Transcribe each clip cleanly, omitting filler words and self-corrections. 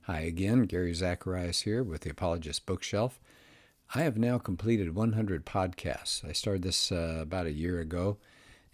Hi again, Gary Zacharias here with the Apologist Bookshelf. I have now completed 100 podcasts. I started this about a year ago,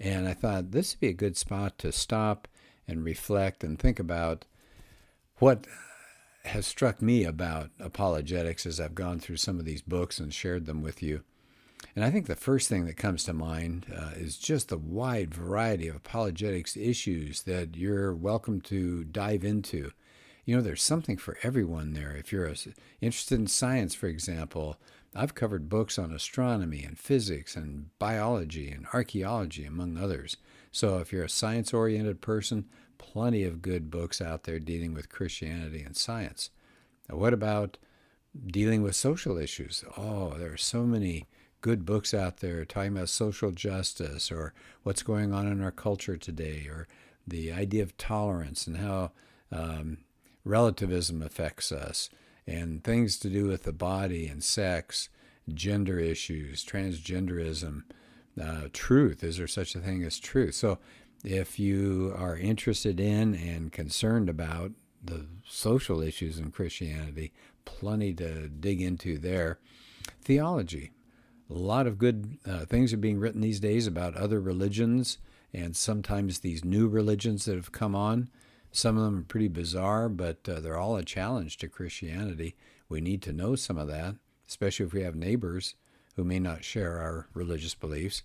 and I thought this would be a good spot to stop and reflect and think about what has struck me about apologetics as I've gone through some of these books and shared them with you. And I think the first thing that comes to mind is just the wide variety of apologetics issues that you're welcome to dive into. There's something for everyone there. If you're interested in science, for example, I've covered books on astronomy and physics and biology and archaeology, among others. So if you're a science-oriented person, plenty of good books out there dealing with Christianity and science. Now, what about dealing with social issues? Oh, there are so many good books out there talking about social justice or what's going on in our culture today, or the idea of tolerance and how relativism affects us, and things to do with the body and sex, gender issues, transgenderism, truth. Is there such a thing as truth? So if you are interested in and concerned about the social issues in Christianity, plenty to dig into there. Theology. A lot of good things are being written these days about other religions and sometimes these new religions that have come on. Some of them are pretty bizarre, but they're all a challenge to Christianity. We need to know some of that, especially if we have neighbors who may not share our religious beliefs.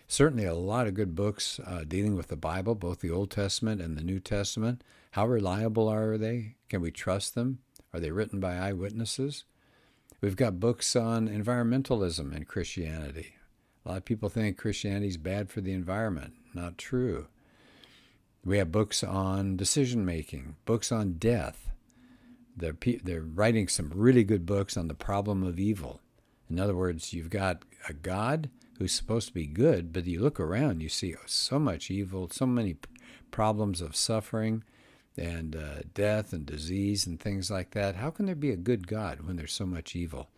Certainly a lot of good books dealing with the Bible, both the Old Testament and the New Testament. How reliable are they? Can we trust them? Are they written by eyewitnesses? We've got books on environmentalism in Christianity. A lot of people think Christianity is bad for the environment. Not true. We have books on decision making, books on death. They're writing some really good books on the problem of evil. In other words, you've got a God who's supposed to be good, but you look around, you see so much evil, so many problems of suffering and death and disease and things like that. How can there be a good God when there's so much evil?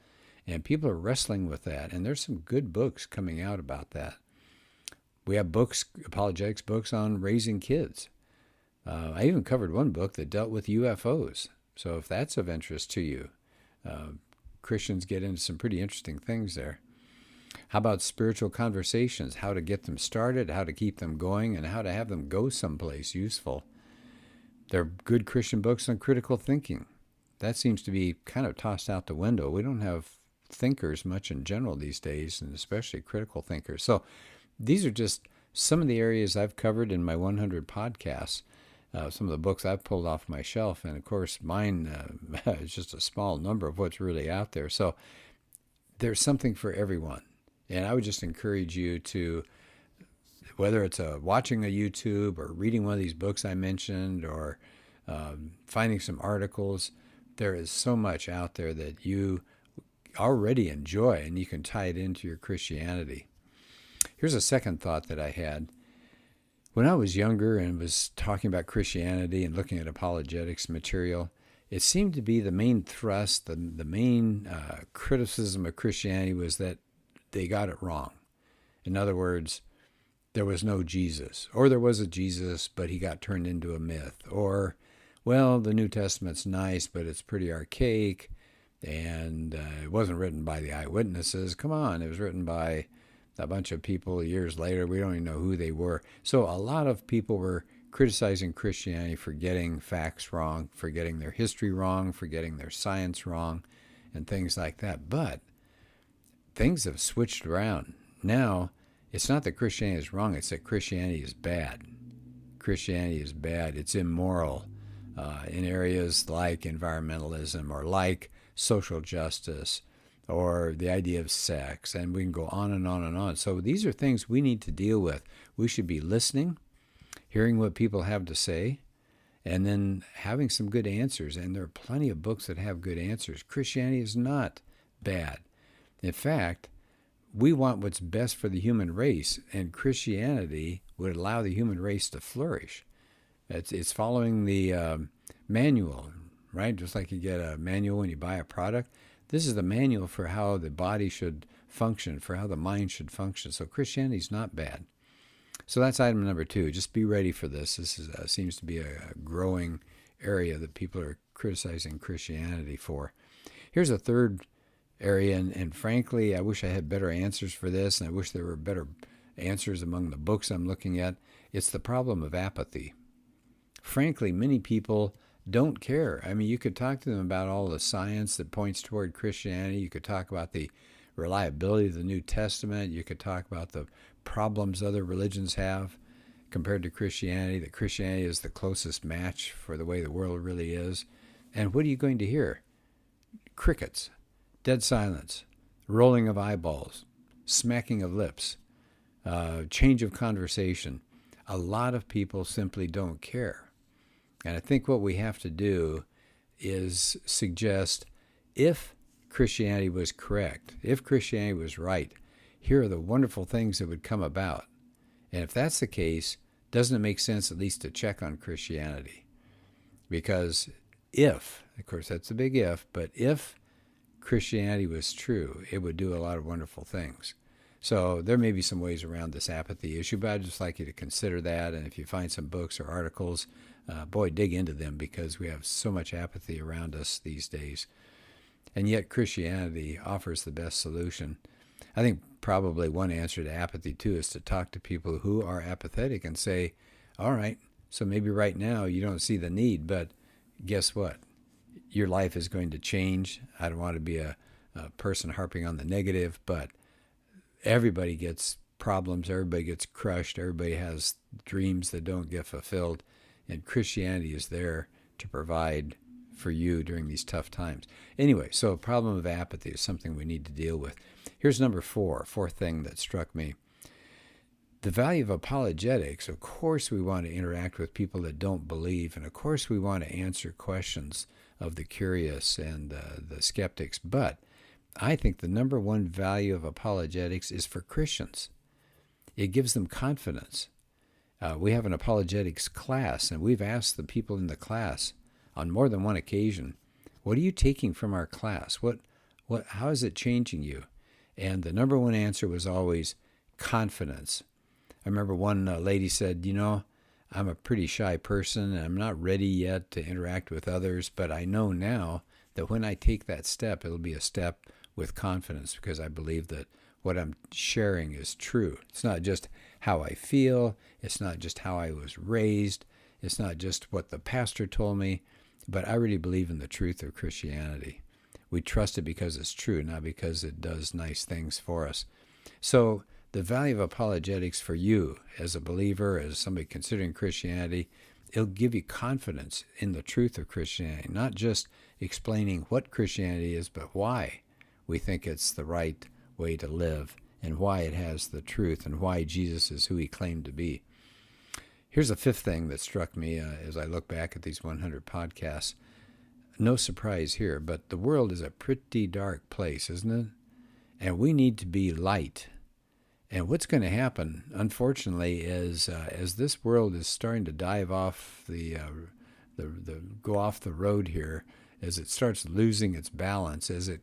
And people are wrestling with that, and there's some good books coming out about that. We have books, apologetics books on raising kids. I even covered one book that dealt with UFOs. So if that's of interest to you, Christians get into some pretty interesting things there. How about spiritual conversations, how to get them started, how to keep them going, and how to have them go someplace useful? There are good Christian books on critical thinking. That seems to be kind of tossed out the window. We don't have thinkers much in general these days, and especially critical thinkers. So these are just some of the areas I've covered in my 100 podcasts, some of the books I've pulled off my shelf. And, of course, mine is just a small number of what's really out there. So there's something for everyone. And I would just encourage you to, whether it's watching a YouTube or reading one of these books I mentioned or finding some articles, there is so much out there that you already enjoy and you can tie it into your Christianity. Here's a second thought that I had. When I was younger and was talking about Christianity and looking at apologetics material, it seemed to be the main thrust, the main criticism of Christianity was that they got it wrong. In other words, there was no Jesus, or there was a Jesus, but he got turned into a myth, or, well, the New Testament's nice, but it's pretty archaic, and it wasn't written by the eyewitnesses. Come on, it was written by a bunch of people years later. We don't even know who they were. So a lot of people were criticizing Christianity for getting facts wrong, for getting their history wrong, for getting their science wrong, and things like that. But things have switched around. Now, it's not that Christianity is wrong, it's that Christianity is bad. Christianity is bad. It's immoral in areas like environmentalism or like social justice or the idea of sex, and we can go on and on and on. So these are things we need to deal with. We should be listening, hearing what people have to say, and then having some good answers. And there are plenty of books that have good answers. Christianity is not bad. In fact, we want what's best for the human race, and Christianity would allow the human race to flourish. It's following the manual, right? Just like you get a manual when you buy a product. This is the manual for how the body should function, for how the mind should function. So Christianity is not bad. So that's item number 2. Just be ready for this. This seems to be a growing area that people are criticizing Christianity for. Here's a third area, and frankly, I wish I had better answers for this, and I wish there were better answers among the books I'm looking at. It's the problem of apathy. Frankly, many people don't care. I mean, you could talk to them about all the science that points toward Christianity. You could talk about the reliability of the New Testament. You could talk about the problems other religions have compared to Christianity, that Christianity is the closest match for the way the world really is. And what are you going to hear? Crickets, dead silence, rolling of eyeballs, smacking of lips, change of conversation. A lot of people simply don't care. And I think what we have to do is suggest, if Christianity was correct, if Christianity was right, here are the wonderful things that would come about. And if that's the case, doesn't it make sense at least to check on Christianity? Because if, of course that's a big if, but if Christianity was true, it would do a lot of wonderful things. So there may be some ways around this apathy issue, but I'd just like you to consider that. And if you find some books or articles, dig into them, because we have so much apathy around us these days. And yet Christianity offers the best solution. I think probably one answer to apathy, too, is to talk to people who are apathetic and say, all right, so maybe right now you don't see the need, but guess what? Your life is going to change. I don't want to be a person harping on the negative, but everybody gets problems. Everybody gets crushed. Everybody has dreams that don't get fulfilled. And Christianity is there to provide for you during these tough times. Anyway, so a problem of apathy is something we need to deal with. Here's number fourth thing that struck me. The value of apologetics. Of course we want to interact with people that don't believe, and of course we want to answer questions of the curious and the skeptics. But I think the number one value of apologetics is for Christians. It gives them confidence. We have an apologetics class, and we've asked the people in the class on more than one occasion, what are you taking from our class? How is it changing you? And the number one answer was always confidence. I remember one lady said, I'm a pretty shy person, and I'm not ready yet to interact with others, but I know now that when I take that step, it'll be a step with confidence, because I believe that what I'm sharing is true. It's not just how I feel. It's not just how I was raised. It's not just what the pastor told me, but I really believe in the truth of Christianity. We trust it because it's true, not because it does nice things for us. So the value of apologetics for you as a believer, as somebody considering Christianity, it'll give you confidence in the truth of Christianity, not just explaining what Christianity is, but why we think it's the right way to live, and why it has the truth, and why Jesus is who he claimed to be. Here's a fifth thing that struck me as I look back at these 100 podcasts. No surprise here, but the world is a pretty dark place, isn't it? And we need to be light. And what's going to happen, unfortunately, is as this world is starting to dive off go off the road here, as it starts losing its balance, as it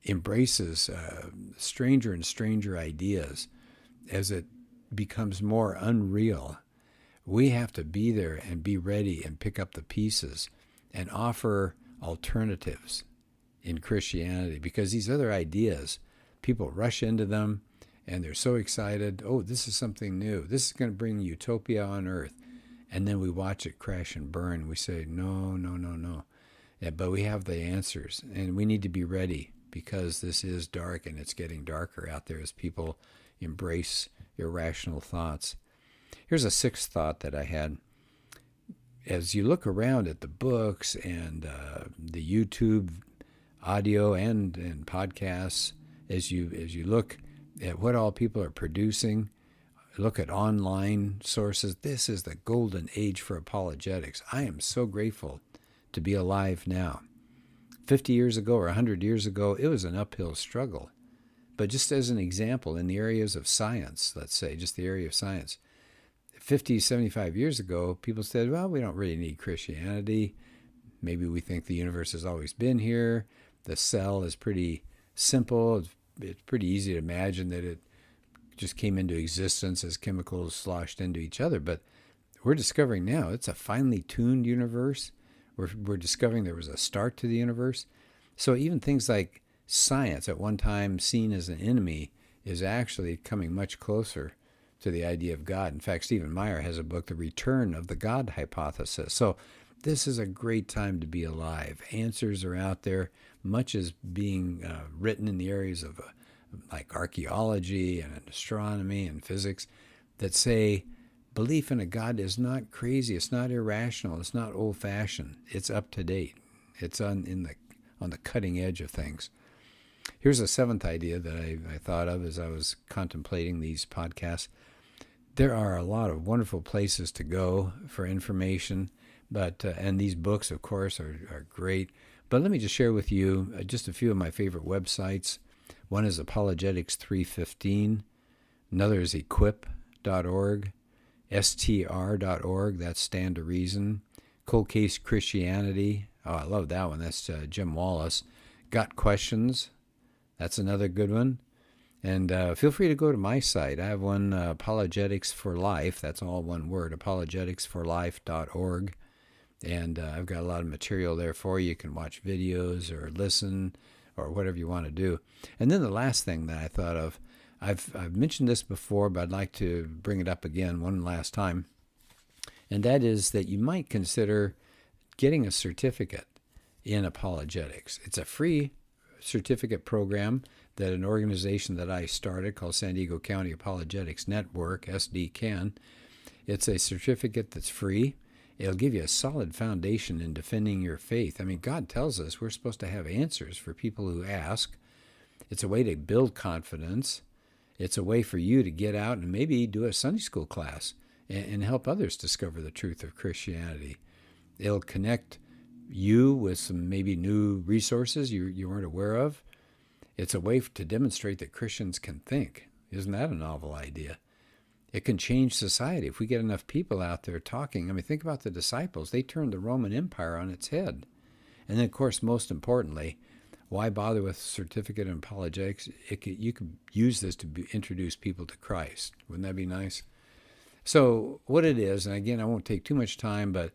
embraces stranger and stranger ideas, as it becomes more unreal, we have to be there and be ready and pick up the pieces and offer alternatives in Christianity, because these other ideas, people rush into them and they're so excited. Oh, this is something new. This is going to bring utopia on earth. And then we watch it crash and burn. We say, no. Yeah, but we have the answers, and we need to be ready, because this is dark, and it's getting darker out there as people embrace irrational thoughts. Here's a sixth thought that I had. As you look around at the books and the YouTube audio and podcasts, as you look at what all people are producing, look at online sources, this is the golden age for apologetics. I am so grateful to be alive now. 50 years ago or 100 years ago, it was an uphill struggle. But just as an example, in the areas of science, let's say, just the area of science, 50, 75 years ago, people said, well, we don't really need Christianity. Maybe we think the universe has always been here. The cell is pretty simple. It's pretty easy to imagine that it just came into existence as chemicals sloshed into each other. But we're discovering now it's a finely tuned universe. We're discovering there was a start to the universe. So even things like science, at one time seen as an enemy, is actually coming much closer to the idea of God. In fact, Stephen Meyer has a book, The Return of the God Hypothesis. So this is a great time to be alive. Answers are out there. Much is being written in the areas of like archaeology and astronomy and physics that say belief in a God is not crazy. It's not irrational. It's not old-fashioned. It's up to date. It's on the cutting edge of things. Here's a seventh idea that I thought of as I was contemplating these podcasts. There are a lot of wonderful places to go for information, but and these books, of course, are great. But let me just share with you just a few of my favorite websites. One is Apologetics 315. Another is equip.org, str.org, that's Stand to Reason. Cold Case Christianity, oh, I love that one. That's Jim Wallace. Got Questions, that's another good one. And feel free to go to my site. I have one, Apologetics for Life. That's all one word, apologeticsforlife.org. And I've got a lot of material there for you. You can watch videos or listen or whatever you want to do. And then the last thing that I thought of, I've mentioned this before, but I'd like to bring it up again one last time. And that is that you might consider getting a certificate in apologetics. It's a free certificate program that an organization that I started called San Diego County Apologetics Network, SDCAN. It's a certificate that's free. It'll give you a solid foundation in defending your faith. I mean, God tells us we're supposed to have answers for people who ask. It's a way to build confidence. It's a way for you to get out and maybe do a Sunday school class and help others discover the truth of Christianity. It'll connect you with some maybe new resources you weren't aware of. It's a way to demonstrate that Christians can think. Isn't that a novel idea? It can change society if we get enough people out there talking. I mean, think about the disciples. They turned the Roman Empire on its head. And then, of course, most importantly, why bother with certificate in apologetics? You could use this to introduce people to Christ. Wouldn't that be nice? So what it is, and again, I won't take too much time, but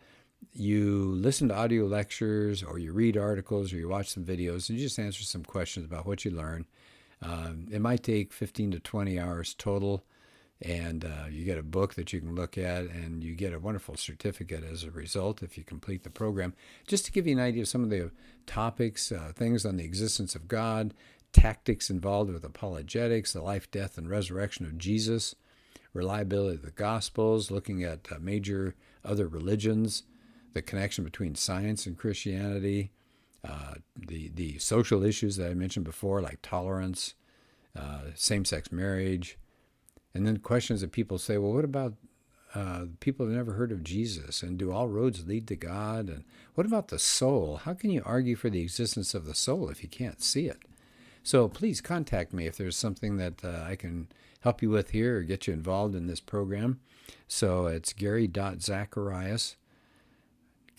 you listen to audio lectures or you read articles or you watch some videos and you just answer some questions about what you learn. It might take 15 to 20 hours total, and you get a book that you can look at, and you get a wonderful certificate as a result if you complete the program. Just to give you an idea of some of the topics, things on the existence of God, tactics involved with apologetics, the life, death, and resurrection of Jesus, reliability of the Gospels, looking at major other religions, the connection between science and Christianity, the social issues that I mentioned before, like tolerance, same-sex marriage, and then questions that people say, well, what about people who've never heard of Jesus, and do all roads lead to God? And what about the soul? How can you argue for the existence of the soul if you can't see it? So please contact me if there's something that I can help you with here or get you involved in this program. So it's gary.zacharias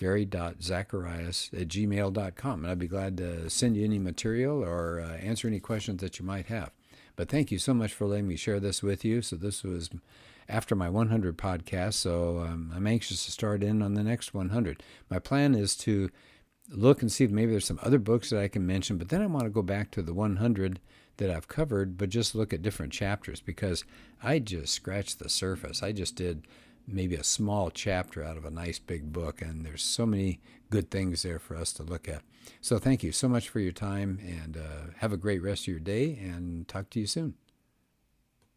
at gmail.com. And I'd be glad to send you any material or answer any questions that you might have. But thank you so much for letting me share this with you. So this was after my 100 podcast, so I'm anxious to start in on the next 100. My plan is to look and see if maybe there's some other books that I can mention, but then I want to go back to the 100 that I've covered, but just look at different chapters, because I just scratched the surface. I just did maybe a small chapter out of a nice big book, and there's so many good things there for us to look at. So thank you so much for your time, and have a great rest of your day, and talk to you soon.